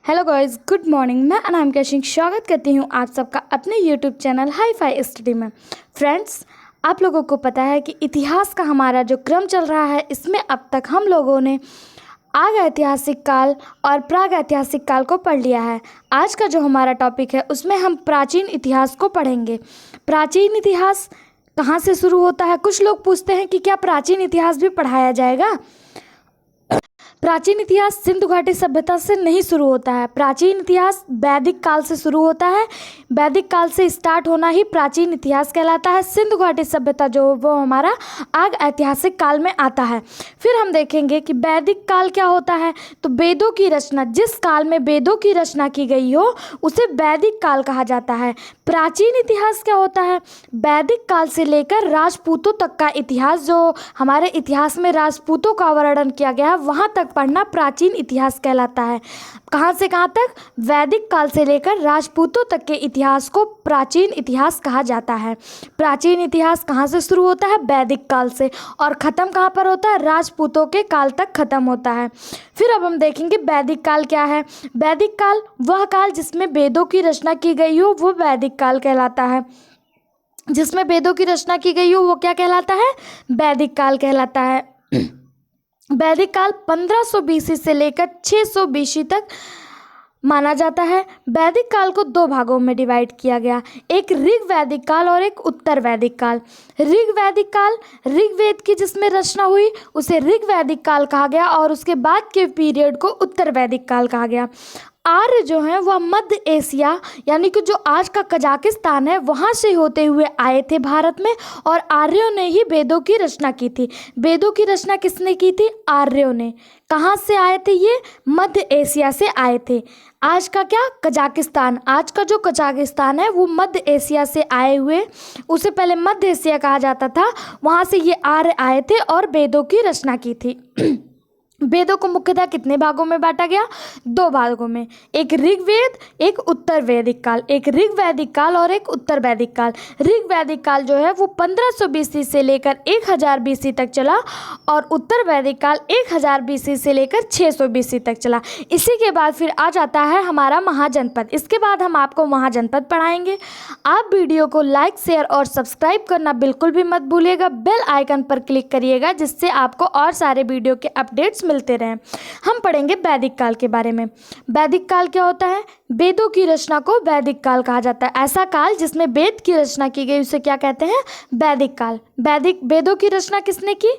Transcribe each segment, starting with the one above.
Hello guys, good morning. मैं अनामिका सिंह स्वागत करती हूँ आप सबका अपने YouTube channel hi fi study में। फ्रेंड्स, आप लोगों को पता है कि इतिहास का हमारा जो क्रम चल रहा है, इसमें अब तक हम लोगों ने आग ऐतिहासिक काल और प्राग ऐतिहासिक काल को पढ़ लिया है। आज का जो हमारा टॉपिक है उसमें हम प्राचीन इतिहास को पढ़ेंगे। प्राचीन इतिहास कहाँ से शुरू होता है? कुछ लोग पूछते हैं कि क्या प्राचीन इतिहास भी पढ़ाया जाएगा। प्राचीन इतिहास सिंधु घाटी सभ्यता से नहीं शुरू होता है। प्राचीन इतिहास वैदिक काल से शुरू होता है। वैदिक काल से स्टार्ट होना ही प्राचीन इतिहास कहलाता है। सिंधु घाटी सभ्यता जो वो हमारा आग ऐतिहासिक काल में आता है। फिर हम देखेंगे कि वैदिक काल क्या होता है। तो वेदों की रचना, जिस काल में वेदों की रचना की गई हो उसे वैदिक काल कहा जाता है। प्राचीन इतिहास क्या होता है? वैदिक काल से लेकर राजपूतों तक का इतिहास, जो हमारे इतिहास में राजपूतों का वर्णन किया गया है वहाँ तक पढ़ना प्राचीन इतिहास कहलाता है। कहाँ से कहाँ तक? वैदिक काल से लेकर राजपूतों तक के इतिहास को प्राचीन इतिहास कहा जाता है। प्राचीन इतिहास कहाँ से शुरू होता है? वैदिक काल से, और ख़त्म कहाँ पर होता है? राजपूतों के काल तक ख़त्म होता है। फिर अब हम देखेंगे वैदिक काल क्या है। वैदिक काल वह काल जिसमें वेदों की रचना की गई हो वो वैदिक काल कहलाता है। जिसमें वेदों की रचना की गई हो वो क्या कहलाता है? वैदिक काल कहलाता है। वैदिक काल 1500 बीसी से लेकर 600 बीसी तक माना जाता है। वैदिक काल को दो भागों में डिवाइड किया गया, एक ऋग वैदिक काल और एक उत्तर वैदिक काल। ऋग वैदिक काल, ऋग्वेद की जिसमें रचना हुई उसे ऋग वैदिक काल कहा गया, और उसके बाद के पीरियड को उत्तर वैदिक काल कहा गया। आर्य जो है वह मध्य एशिया यानी कि जो आज का कजाकिस्तान है वहाँ से होते हुए आए थे भारत में, और आर्यों ने ही वेदों की रचना की थी। वेदों की रचना किसने की थी? आर्यों ने। कहाँ से आए थे ये? मध्य एशिया से आए थे। आज का क्या? कजाकिस्तान। आज का जो कजाकिस्तान है वो मध्य एशिया से आए हुए, उसे पहले मध्य एशिया कहा जाता था, वहाँ से ये आर्य आए थे और वेदों की रचना की थी। वेदों को मुख्यतः कितने भागों में बांटा गया? दो भागों में, एक ऋग्वेद, एक उत्तर वैदिक काल। एक ऋग वैदिक काल और एक उत्तर वैदिक काल। ऋग वैदिक काल जो है वो 1500 बीसी से लेकर 1000 बीसी तक चला, और उत्तर वैदिक काल 1000 बीसी से लेकर 600 बीसी तक चला। इसी के बाद फिर आ जाता है हमारा महाजनपद। इसके बाद हम आपको महाजनपद पढ़ाएंगे। आप वीडियो को लाइक, शेयर और सब्सक्राइब करना बिल्कुल भी मत भूलिएगा। बेल आइकन पर क्लिक करिएगा जिससे आपको और सारे वीडियो के अपडेट्स मिलते रहें। हम पढ़ेंगे वैदिक काल के बारे में। वैदिक काल क्या होता है? वेदों की रचना को वैदिक काल कहा जाता है। ऐसा काल जिसमें वेद की रचना की गई उसे क्या कहते हैं? वैदिक काल। वेदों की रचना किसने की?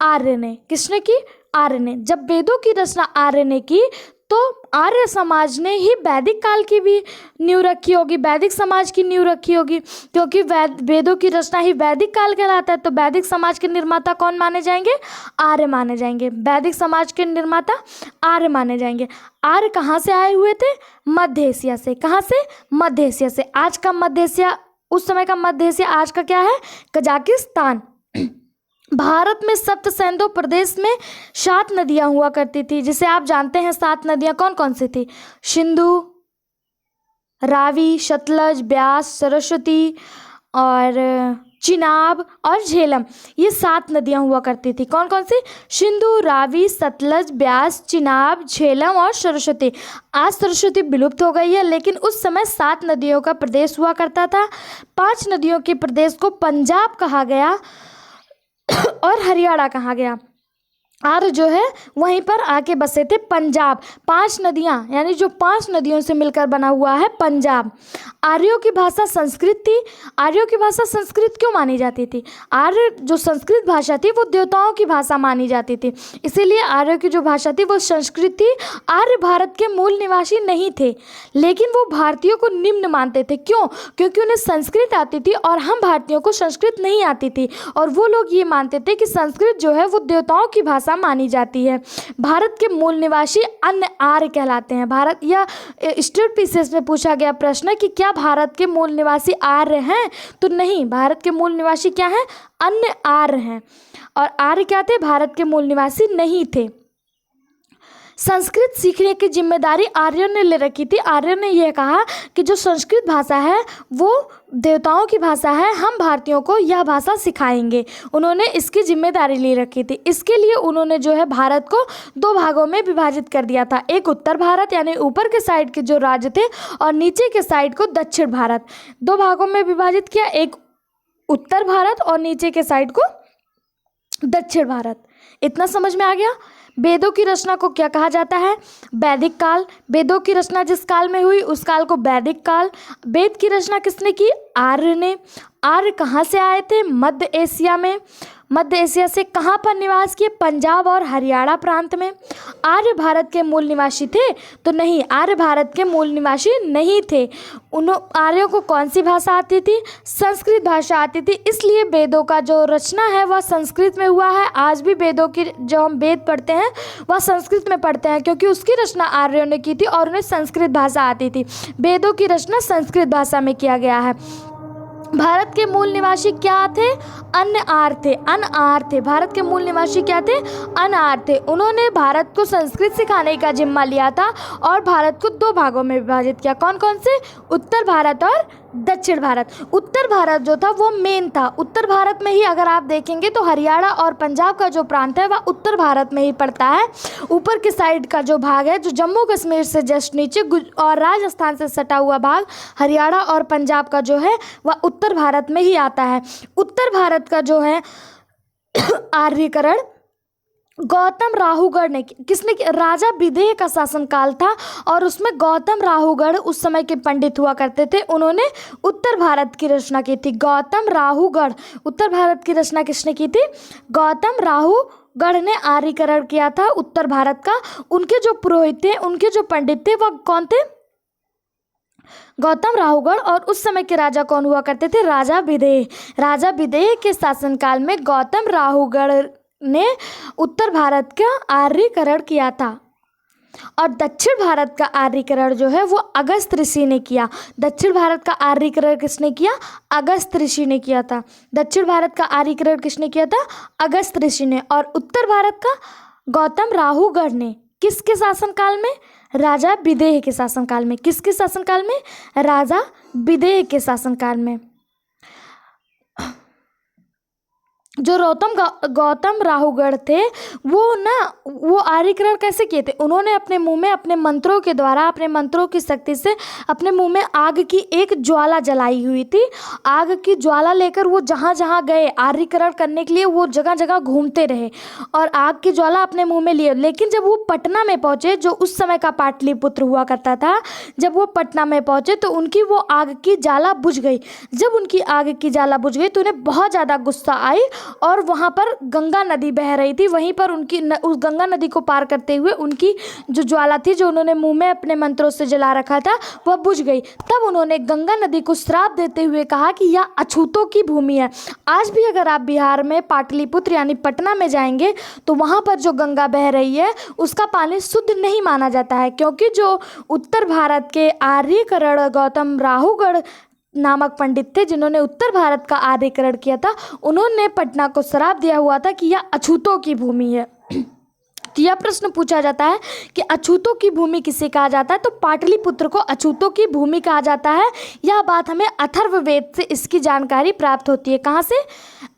आर्य ने। किसने की? आर्य ने। जब वेदों की रचना आर्य ने की तो आर्य समाज ने ही वैदिक काल की भी नींव रखी होगी, वैदिक समाज की नींव रखी होगी, क्योंकि वेदों की रचना ही वैदिक काल कहलाता है। तो वैदिक समाज के निर्माता कौन माने जाएंगे? आर्य माने जाएंगे। वैदिक समाज के निर्माता आर्य माने जाएंगे। आर्य कहाँ से आए हुए थे? मध्य एशिया से। कहाँ से? मध्य एशिया से। आज का मध्य एशिया, उस समय का मध्य एशिया आज का क्या है? कजाकिस्तान। भारत में सप्त सिंधु प्रदेश में 7 नदियां हुआ करती थी, जिसे आप जानते हैं 7 नदियां कौन कौन सी थी? सिंधु, रावी, सतलज, ब्यास, सरस्वती और चिनाब और झेलम। ये 7 नदियां हुआ करती थी। कौन कौन सी? सिंधु, रावी, सतलज, ब्यास, चिनाब, झेलम और सरस्वती। आज सरस्वती विलुप्त हो गई है, लेकिन उस समय 7 नदियों का प्रदेश हुआ करता था। 5 नदियों के प्रदेश को पंजाब कहा गया और हरियाणा कहा गया। आर्य जो है वहीं पर आके बसे थे। पंजाब, 5 नदियां यानी जो 5 नदियों से मिलकर बना हुआ है पंजाब। आर्यों की भाषा संस्कृत थी। आर्यों की भाषा संस्कृत क्यों मानी जाती थी? आर्य जो संस्कृत भाषा थी वो देवताओं की भाषा मानी जाती थी, इसीलिए आर्यों की जो भाषा थी वो संस्कृत थी। आर्य भारत के मूल निवासी नहीं थे, लेकिन वो भारतीयों को निम्न मानते थे। क्यों? क्योंकि उन्हें संस्कृत आती थी और हम भारतीयों को संस्कृत नहीं आती थी, और वो लोग ये मानते थे कि संस्कृत जो है वो देवताओं की भाषा मानी जाती है। भारत के मूल निवासी अन्य आर्य कहलाते हैं। भारत या स्टेट पीसीएस में पूछा गया प्रश्न कि क्या भारत के मूल निवासी आर्य हैं? तो नहीं, भारत के मूल निवासी क्या हैं? अन्य आर्य हैं। और आर्य क्या थे? भारत के मूल निवासी नहीं थे। संस्कृत सीखने की जिम्मेदारी आर्यों ने ले रखी थी। आर्यों ने यह कहा कि जो संस्कृत भाषा है वो देवताओं की भाषा है, हम भारतीयों को यह भाषा सिखाएंगे। उन्होंने इसकी जिम्मेदारी ले रखी थी। इसके लिए उन्होंने जो है भारत को दो भागों में विभाजित कर दिया था। एक उत्तर भारत यानी ऊपर के साइड के जो राज्य थे और नीचे के साइड को दक्षिण भारत, दो भागों में विभाजित किया, एक उत्तर भारत और नीचे के साइड को दक्षिण भारत। इतना समझ में आ गया। वेदों की रचना को क्या कहा जाता है? वैदिक काल। वेदों की रचना जिस काल में हुई उस काल को वैदिक काल। वेद की रचना किसने की? आर्य ने। आर्य कहाँ से आए थे? मध्य एशिया में। मध्य एशिया से कहाँ पर निवास किए? पंजाब और हरियाणा प्रांत में। आर्य भारत के मूल निवासी थे? तो नहीं, आर्य भारत के मूल निवासी नहीं थे। उन आर्यों को कौन सी भाषा आती थी? संस्कृत भाषा आती थी। इसलिए वेदों का जो रचना है वह संस्कृत में हुआ है। आज भी वेदों की जो हम वेद पढ़ते हैं वह संस्कृत में पढ़ते हैं, क्योंकि उसकी रचना आर्यों ने की थी और उन्हें संस्कृत भाषा आती थी। वेदों की रचना संस्कृत भाषा में किया गया है। भारत के मूल निवासी क्या थे? अन्य आर्य थे। अन्य आर्य थे। भारत के मूल निवासी क्या थे? अन्य आर्य थे। उन्होंने भारत को संस्कृत सिखाने का जिम्मा लिया था और भारत को दो भागों में विभाजित किया। कौन कौन से? उत्तर भारत और दक्षिण भारत। उत्तर भारत जो था वो मेन था। उत्तर भारत में ही अगर आप देखेंगे तो हरियाणा और पंजाब का जो प्रांत है वह उत्तर भारत में ही पड़ता है। ऊपर के साइड का जो भाग है, जो जम्मू कश्मीर से जस्ट नीचे और राजस्थान से सटा हुआ भाग, हरियाणा और पंजाब का जो है वह उत्तर भारत में ही आता है। उत्तर भारत का जो है आर्यीकरण गौतम राहुगढ़ ने किसने? राजा विदेह का शासनकाल था और उसमें गौतम राहुगढ़ उस समय के पंडित हुआ करते थे। उन्होंने उत्तर भारत की रचना की थी। गौतम राहुगढ़। उत्तर भारत की रचना किसने की थी? गौतम राहुगढ़ ने आर्यीकरण किया था उत्तर भारत का। उनके जो पुरोहित थे, उनके जो पंडित थे वह कौन थे? गौतम राहुगढ़। और उस समय के राजा कौन हुआ करते थे? राजा विदेह। राजा विदेह के शासनकाल में गौतम राहुगढ़ ने उत्तर भारत का आर्यीकरण किया था। और दक्षिण भारत का आर्यीकरण जो है वो अगस्त ऋषि ने किया। दक्षिण भारत का आर्यीकरण किसने किया? अगस्त ऋषि ने किया था। दक्षिण भारत का आर्यीकरण किसने किया था? अगस्त ऋषि ने। और उत्तर भारत का गौतम राहुगढ़ ने। किसके शासनकाल में? राजा विदेह के शासनकाल में। किसके शासनकाल में? राजा विदेह के शासनकाल में। जो गौतम राहुगढ़ थे वो आर्यीकरण कैसे किए थे? उन्होंने अपने मुंह में अपने मंत्रों के द्वारा, अपने मंत्रों की शक्ति से अपने मुंह में आग की एक ज्वाला जलाई हुई थी। आग की ज्वाला लेकर वो जहाँ जहाँ गए आर्यीकरण करने के लिए वो जगह जगह घूमते रहे और आग की ज्वाला अपने मुंह में लिए। लेकिन जब वो पटना में पहुँचे, जो उस समय का पाटलिपुत्र हुआ करता था, जब वो पटना में पहुँचे तो उनकी वो आग की ज्वाला बुझ गई। जब उनकी आग की ज्वाला बुझ गई तो उन्हें बहुत ज़्यादा गुस्सा आई और वहाँ पर गंगा नदी बह रही थी। वहीं पर उस गंगा नदी को पार करते हुए उनकी जो ज्वाला थी, जो उन्होंने मुंह में अपने मंत्रों से जला रखा था, वह बुझ गई। तब उन्होंने गंगा नदी को श्राप देते हुए कहा कि यह अछूतों की भूमि है। आज भी अगर आप बिहार में पाटलिपुत्र यानी पटना में जाएंगे तो वहाँ पर जो गंगा बह रही है उसका पानी शुद्ध नहीं माना जाता है, क्योंकि जो उत्तर भारत के आर्यीकरण गौतम राहुगढ़ नामक पंडित थे, जिन्होंने उत्तर भारत का आर्यीकरण किया था, उन्होंने पटना को श्राप दिया हुआ था कि यह अछूतों की भूमि है। तो यह प्रश्न पूछा जाता है कि अछूतों की भूमि किसे कहा जाता है? तो पाटलिपुत्र को अछूतों की भूमि कहा जाता है। यह बात हमें अथर्ववेद से इसकी जानकारी प्राप्त होती है। कहाँ से?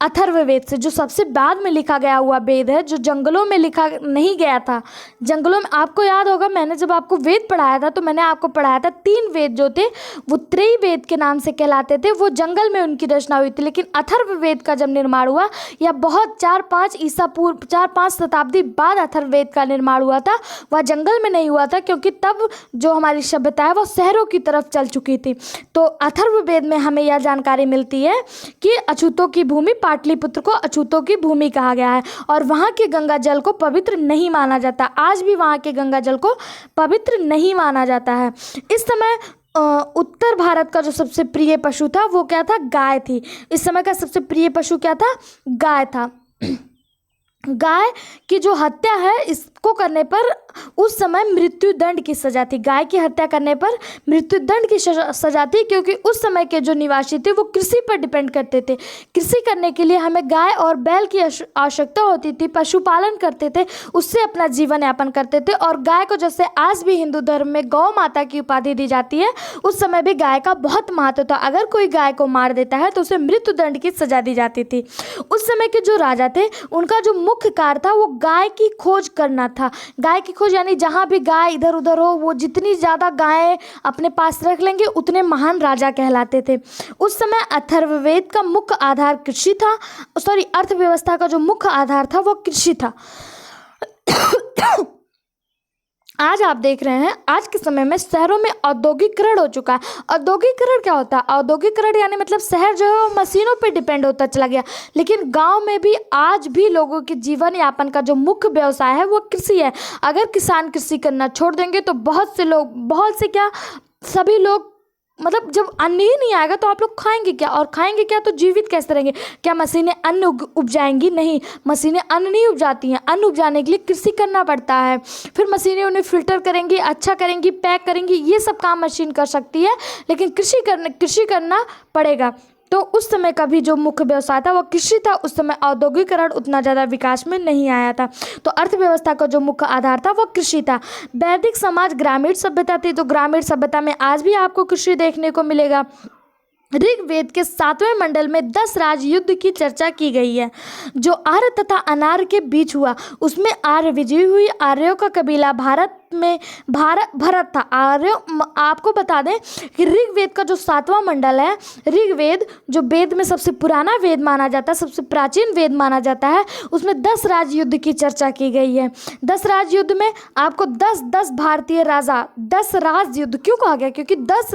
अथर्ववेद से, जो सबसे बाद में लिखा गया हुआ वेद है, जो जंगलों में लिखा नहीं गया था। जंगलों में आपको याद होगा, मैंने जब आपको वेद पढ़ाया था तो मैंने आपको पढ़ाया था 3 वेद जो थे वो त्रयी वेद के नाम से कहलाते थे। वो जंगल में उनकी रचना हुई थी। लेकिन अथर्ववेद का जब निर्माण हुआ, या बहुत 4-5 शताब्दी बाद अथर्ववेद का निर्माण हुआ था, वह जंगल में नहीं हुआ था, क्योंकि तब जो हमारी सभ्यता है वह शहरों की तरफ चल चुकी थी। तो अथर्ववेद में हमें यह जानकारी मिलती है कि अछूतों की भूमि, पाटलिपुत्र को अछूतों की भूमि कहा गया है और वहाँ के गंगा जल को पवित्र नहीं माना जाता। आज भी वहाँ के गंगा जल को पवित्र नहीं माना जाता है। इस समय उत्तर भारत का जो सबसे प्रिय पशु था वो क्या था? गाय थी। इस समय का सबसे प्रिय पशु क्या था? गाय था। गाय की जो हत्या है इसको को करने पर उस समय मृत्यु दंड की सजा थी। गाय की हत्या करने पर मृत्यु दंड की सजा थी, क्योंकि उस समय के जो निवासी थे वो कृषि पर डिपेंड करते थे। कृषि करने के लिए हमें गाय और बैल की आवश्यकता होती थी, पशुपालन करते थे, उससे अपना जीवन यापन करते थे। और गाय को जैसे आज भी हिंदू धर्म में गौ माता की उपाधि दी जाती है, उस समय भी गाय का बहुत महत्व था। अगर कोई गाय को मार देता है तो उसे मृत्यु दंड की सजा दी जाती थी। उस समय के जो राजा थे उनका जो मुख्य कार्य था वो गाय की खोज करना था। गाय की खोज यानी जहाँ भी गाय इधर उधर हो, वो जितनी ज़्यादा गायें अपने पास रख लेंगे उतने महान राजा कहलाते थे। उस समय अथर्ववेद का मुख्य आधार कृषि था, अर्थव्यवस्था का जो मुख्य आधार था वो कृषि था। आज आप देख रहे हैं आज के समय में शहरों में औद्योगिकरण हो चुका है। औद्योगिकरण क्या होता है? औद्योगिकरण यानी मतलब शहर जो है वो मशीनों पे डिपेंड होता चला गया, लेकिन गांव में भी आज भी लोगों के जीवन यापन का जो मुख्य व्यवसाय है वो कृषि है। अगर किसान कृषि करना छोड़ देंगे तो बहुत से क्या सभी लोग, मतलब जब अन्न ही नहीं आएगा तो आप लोग खाएंगे क्या, और खाएंगे क्या तो जीवित कैसे रहेंगे? क्या मशीनें अन्न उपजाएंगी? नहीं, मशीनें अन्न नहीं उपजाती हैं। अन्न उपजाने के लिए कृषि करना पड़ता है, फिर मशीनें उन्हें फिल्टर करेंगी, अच्छा करेंगी, पैक करेंगी, ये सब काम मशीन कर सकती है, लेकिन कृषि करना पड़ेगा। तो उस समय का भी जो मुख्य व्यवसाय था वो कृषि था। उस समय औद्योगिकरण उतना ज़्यादा विकास में नहीं आया था, तो अर्थव्यवस्था का जो मुख्य आधार था वो कृषि था। वैदिक समाज ग्रामीण सभ्यता थी, तो ग्रामीण सभ्यता में आज भी आपको कृषि देखने को मिलेगा। ऋग्वेद के 7वें मंडल में 10 राजयुद्ध की चर्चा की गई है, जो आर्य तथा अनार्य के बीच हुआ। उसमें आर्य विजयी हुई। आर्यों का कबीला भरत था। आर्य, आपको बता दें कि ऋग्वेद का जो 7वां मंडल है, ऋग्वेद जो वेद में सबसे पुराना वेद माना जाता है, सबसे प्राचीन वेद माना जाता है, उसमें 10 राजयुद्ध की चर्चा की गई है। 10 राजयुद्ध में आपको 10 भारतीय राजा, 10 राजयुद्ध क्यों कहा गया? क्योंकि 10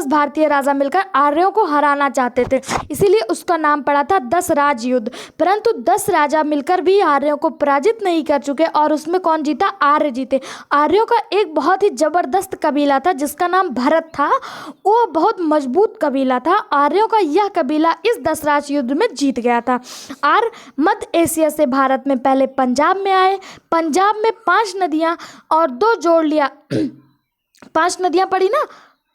भारतीय राजा मिलकर आर्यों को हराना चाहते थे, इसीलिए उसका नाम पड़ा था 10 राजयुद्ध। परंतु 10 राजा मिलकर भी आर्यों को पराजित नहीं कर चुके, और उसमें कौन जीता? आर्य जीते। आर्यों का एक बहुत ही जबरदस्त कबीला था जिसका नाम भरत था, वो बहुत मजबूत कबीला था। आर्यों का यह कबीला इस 10 राजयुद्ध में जीत गया था। आर्य मध्य एशिया से भारत में पहले पंजाब में आए। पंजाब में 5 नदियाँ और 2 जोड़ लिया 5 नदियाँ पड़ी ना,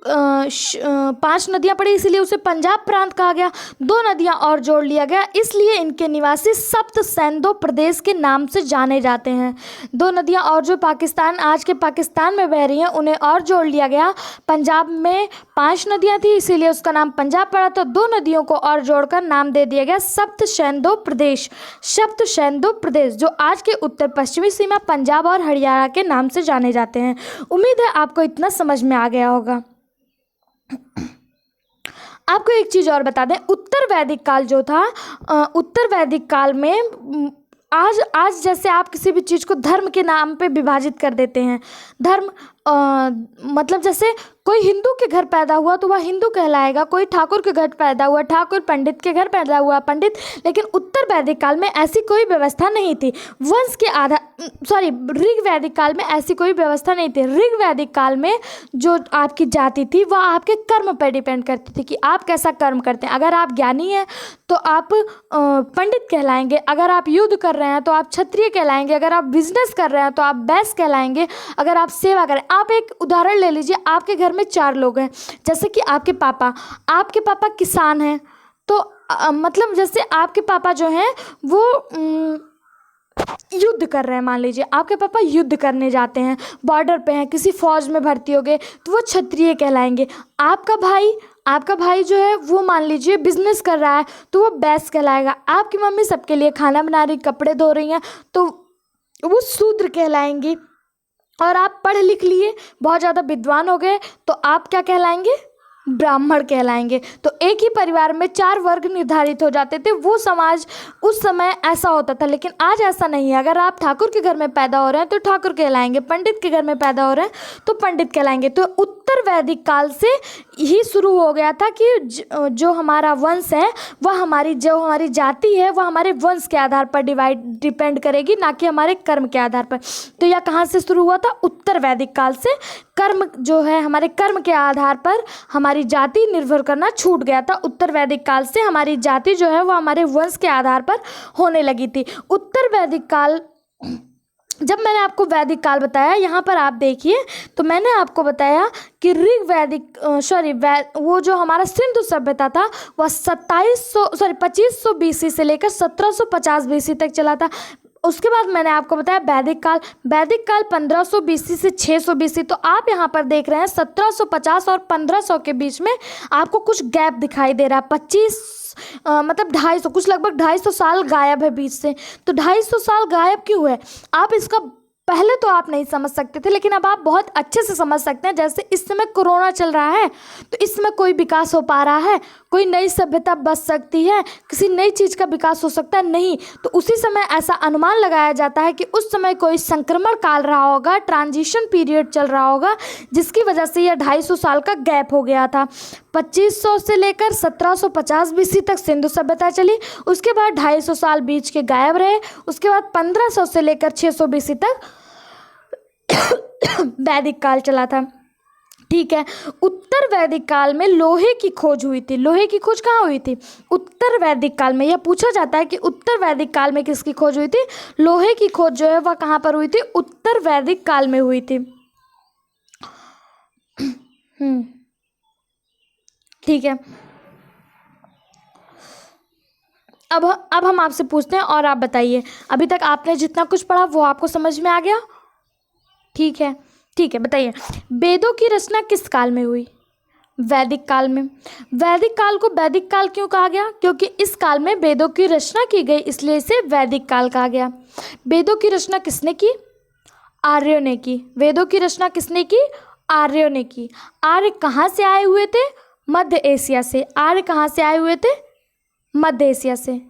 5 नदियाँ पड़ी, इसीलिए उसे पंजाब प्रांत कहा गया। 2 नदियाँ और जोड़ लिया गया, इसलिए इनके निवासी सप्त सैंदो प्रदेश के नाम से जाने जाते हैं। 2 नदियाँ और जो आज के पाकिस्तान में बह रही हैं उन्हें और जोड़ लिया गया। पंजाब में 5 नदियाँ थी, इसीलिए उसका नाम पंजाब पड़ा, तो 2 नदियों को और जोड़कर नाम दे दिया गया सप्त सैंदो प्रदेश। सप्त सैंदो प्रदेश जो आज के उत्तर पश्चिमी सीमा पंजाब और हरियाणा के नाम से जाने जाते हैं। उम्मीद है आपको इतना समझ में आ गया होगा। आपको एक चीज़ और बता दें, उत्तर वैदिक काल जो था, उत्तर वैदिक काल में आज जैसे आप किसी भी चीज़ को धर्म के नाम पे विभाजित कर देते हैं। धर्म मतलब जैसे कोई हिंदू के घर पैदा हुआ तो वह हिंदू कहलाएगा, कोई ठाकुर के घर पैदा हुआ ठाकुर, पंडित के घर पैदा हुआ पंडित। लेकिन उत्तर वैदिक काल में ऐसी कोई व्यवस्था नहीं थी। ऋग वैदिक काल में ऐसी कोई व्यवस्था नहीं थी। ऋग वैदिक काल में जो आपकी जाति थी वह आपके कर्म पर डिपेंड करती थी कि आप कैसा कर्म करते हैं। अगर आप ज्ञानी हैं तो आप पंडित कहलाएंगे, अगर आप युद्ध कर रहे हैं तो आप क्षत्रिय कहलाएंगे, अगर आप बिजनेस कर रहे हैं तो आप वैश्य कहलाएंगे, अगर आप सेवा करें। आप एक उदाहरण ले लीजिए, आपके घर में 4 लोग हैं, जैसे कि आपके पापा किसान हैं, तो मतलब जैसे आपके पापा जो हैं वो युद्ध कर रहे हैं। मान लीजिए आपके पापा युद्ध करने जाते हैं, बॉर्डर पे हैं, किसी फौज में भर्ती हो गए तो वो क्षत्रिय कहलाएंगे। आपका भाई जो है वो मान लीजिए बिजनेस कर रहा है तो वो वैश्य कहलाएगा। आपकी मम्मी सबके लिए खाना बना रही, कपड़े धो रही हैं तो वो शूद्र कहलाएंगी। और आप पढ़ लिख लिए, बहुत ज़्यादा विद्वान हो गए तो आप क्या कहलाएंगे? ब्राह्मण कहलाएंगे। तो एक ही परिवार में 4 वर्ग निर्धारित हो जाते थे। वो समाज उस समय ऐसा होता था, लेकिन आज ऐसा नहीं है। अगर आप ठाकुर के घर में पैदा हो रहे हैं तो ठाकुर कहलाएंगे, पंडित के घर में पैदा हो रहे हैं तो पंडित कहलाएंगे। तो उत्तर वैदिक काल से ही शुरू हो गया था कि जो हमारा वंश है वह हमारी जाति है वह हमारे वंश के आधार पर डिपेंड करेगी, ना कि हमारे कर्म के आधार पर। तो यह कहाँ से शुरू हुआ था? उत्तर वैदिक काल से। कर्म जो है, हमारे कर्म के आधार पर हमारी जाति निर्भर करना छूट गया था। उत्तर वैदिक काल से हमारी जाति जो है वो हमारे वंश के आधार पर होने लगी थी। उत्तर वैदिक काल जब मैंने आपको वैदिक काल बताया, यहाँ पर आप देखिए तो मैंने आपको बताया कि वो जो हमारा सिंधु सभ्यता था वह 2500 बीसी से लेकर 1750 बीसी तक चला था। उसके बाद मैंने आपको बताया वैदिक काल 1500 बीसी से 600 बीसी। तो आप यहाँ पर देख रहे हैं 1750 और 1500 के बीच में आपको कुछ गैप दिखाई दे रहा है। 250 कुछ लगभग 250 साल गायब है बीच से। तो 250 साल गायब क्यों हुए, आप इसका पहले तो आप नहीं समझ सकते थे, लेकिन अब आप बहुत अच्छे से समझ सकते हैं। जैसे इस समय कोरोना चल रहा है तो इस समय कोई विकास हो पा रहा है, कोई नई सभ्यता बच सकती है, किसी नई चीज़ का विकास हो सकता है, नहीं। तो उसी समय ऐसा अनुमान लगाया जाता है कि उस समय कोई संक्रमण काल रहा होगा, ट्रांजिशन पीरियड चल रहा होगा, जिसकी वजह से यह 250 साल का गैप हो गया था। 2500 से लेकर 1750 बीसी तक सिंधु सभ्यता चली, उसके बाद 250 साल बीच के गायब रहे, उसके बाद 1500 से लेकर 600 बीसी तक वैदिक काल चला था। ठीक है, उत्तर वैदिक काल में लोहे की खोज हुई थी। लोहे की खोज कहाँ हुई थी? उत्तर वैदिक काल में। यह पूछा जाता है कि उत्तर वैदिक काल में किसकी खोज हुई थी? लोहे की खोज जो है वह कहाँ पर हुई थी? उत्तर वैदिक काल में हुई थी। ठीक है, अब हम आपसे पूछते हैं और आप बताइए, अभी तक आपने जितना कुछ पढ़ा वो आपको समझ में आ गया? ठीक है, बताइए, वेदों की रचना किस काल में हुई? वैदिक काल में। वैदिक काल को वैदिक काल क्यों कहा गया? क्योंकि इस काल में वेदों की रचना की गई, इसलिए इसे वैदिक काल कहा गया। वेदों की रचना किसने की? आर्यों ने की। वेदों की रचना किसने की? आर्यों ने की। आर्य कहाँ से आए हुए थे? मध्य एशिया से। आर्य कहाँ से आए हुए थे? मध्य एशिया से,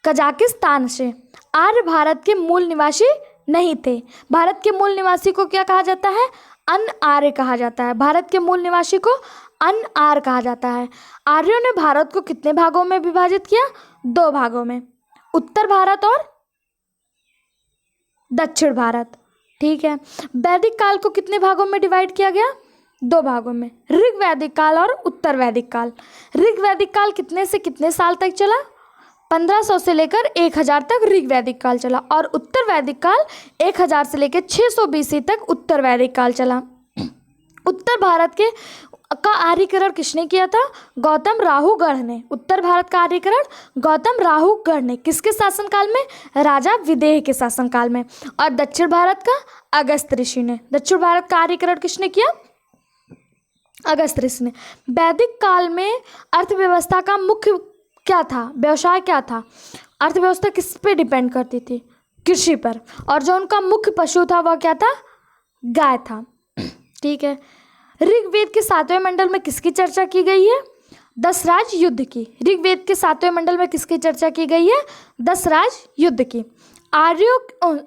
कजाकिस्तान से। आर्य भारत के मूल निवासी नहीं थे। भारत के मूल निवासी को क्या कहा जाता है? अन आर्य कहा जाता है। भारत के मूल निवासी को अन आर्य कहा जाता है। आर्यों ने भारत को कितने भागों में विभाजित किया? 2 भागों में, उत्तर भारत और दक्षिण भारत। ठीक है, वैदिक काल को कितने भागों में डिवाइड किया गया? 2 भागों में, ऋग वैदिक काल और उत्तर वैदिक काल। ऋग वैदिक काल कितने से कितने साल तक चला? 1500 से लेकर 1000 तक ऋग वैदिक काल चला, और उत्तर वैदिक काल 1000 से लेकर 600 बीसी तक उत्तर वैदिक काल चला। उत्तर भारत का आर्यीकरण किसने किया था? गौतम राहुगढ़ ने। उत्तर भारत का आर्यीकरण गौतम राहुगढ़ ने। किसके शासनकाल में? राजा विदेह के शासनकाल में। और दक्षिण भारत का अगस्त ऋषि ने। दक्षिण भारत का आर्यीकरण किसने किया? अगस्त ऋषि ने। वैदिक काल में अर्थव्यवस्था का मुख्य क्या था? व्यवसाय क्या था? अर्थव्यवस्था किस पे डिपेंड करती थी? कृषि पर। और जो उनका मुख्य पशु था वह क्या था? गाय था। ठीक है, ऋग्वेद के 7वें मंडल में किसकी चर्चा की गई है? दशराज युद्ध की। ऋग्वेद के 7वें मंडल में किसकी चर्चा की गई है? दशराज युद्ध की।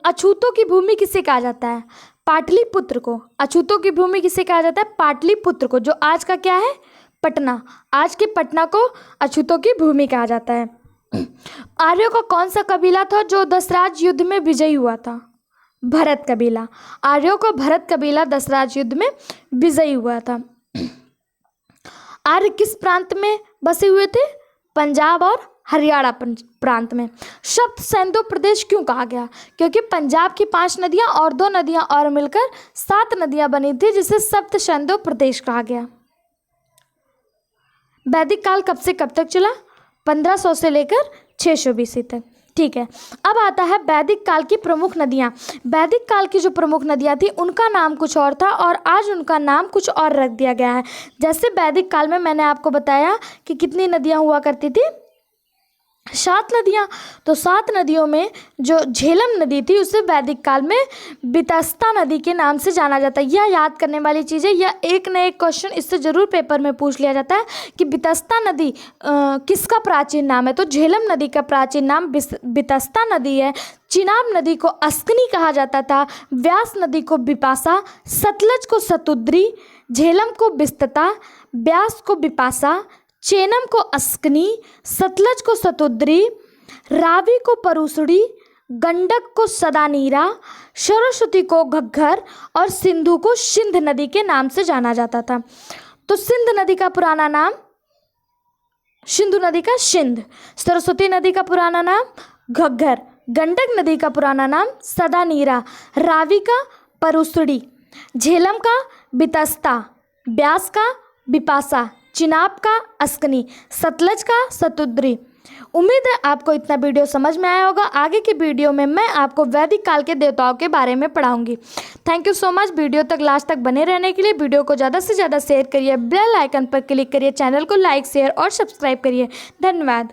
अछूतों की भूमि किसे कहा जाता है? पाटलिपुत्र को। अछूतों की भूमि किसे कहा जाता है? पाटलिपुत्र को, जो आज का क्या है? पटना। आज के पटना को अछूतों की भूमि कहा जाता है। आर्यों का कौन सा कबीला था जो दशराज युद्ध में विजयी हुआ था? भरत कबीला। आर्यों का भरत कबीला दशराज युद्ध में विजयी हुआ था। आर्य किस प्रांत में बसे हुए थे? पंजाब और हरियाणा प्रांत में। सप्त सिंधु प्रदेश क्यों कहा गया? क्योंकि पंजाब की 5 नदियां और 2 नदियां और मिलकर 7 नदियां बनी थी, जिसे सप्त सिंधु प्रदेश कहा गया। वैदिक काल कब से कब तक चला? 1500 से लेकर 600 बीसी तक। ठीक है, अब आता है वैदिक काल की प्रमुख नदियाँ। वैदिक काल की जो प्रमुख नदियाँ थी उनका नाम कुछ और था और आज उनका नाम कुछ और रख दिया गया है। जैसे वैदिक काल में मैंने आपको बताया कि कितनी नदियाँ हुआ करती थी? 7 नदियाँ। तो 7 नदियों में जो झेलम नदी थी उसे वैदिक काल में वितस्ता नदी के नाम से जाना जाता है। यह याद करने वाली चीज़ है, यह एक न एक क्वेश्चन इससे ज़रूर पेपर में पूछ लिया जाता है कि वितस्ता नदी किसका प्राचीन नाम है? तो झेलम नदी का प्राचीन नाम वितस्ता नदी है। चिनाब नदी को अस्कनी कहा जाता था, व्यास नदी को बिपाशा, सतलज को सतुद्री, झेलम को बिस्तता, व्यास को बिपाशा, चेनम को अस्कनी, सतलज को सतुद्री, रावी को परुसड़ी, गंडक को सदानीरा, सरस्वती को घग्घर और सिंधु को सिंध नदी के नाम से जाना जाता था। तो सिंध नदी का पुराना नाम सिंधु नदी का सिंध, सरस्वती नदी का पुराना नाम घग्घर, गंडक नदी का पुराना नाम सदानीरा, रावी का परुसड़ी, झेलम का बितस्ता, ब्यास का बिपाशा, चिनाब का अस्कनी, सतलज का सतुद्री। उम्मीद है आपको इतना वीडियो समझ में आया होगा। आगे की वीडियो में मैं आपको वैदिक काल के देवताओं के बारे में पढ़ाऊंगी। Thank you so much. Video तक लास्ट तक बने रहने के लिए वीडियो को ज़्यादा से ज़्यादा शेयर करिए, बेल आइकन पर क्लिक करिए, चैनल को लाइक शेयर और सब्सक्राइब करिए। धन्यवाद।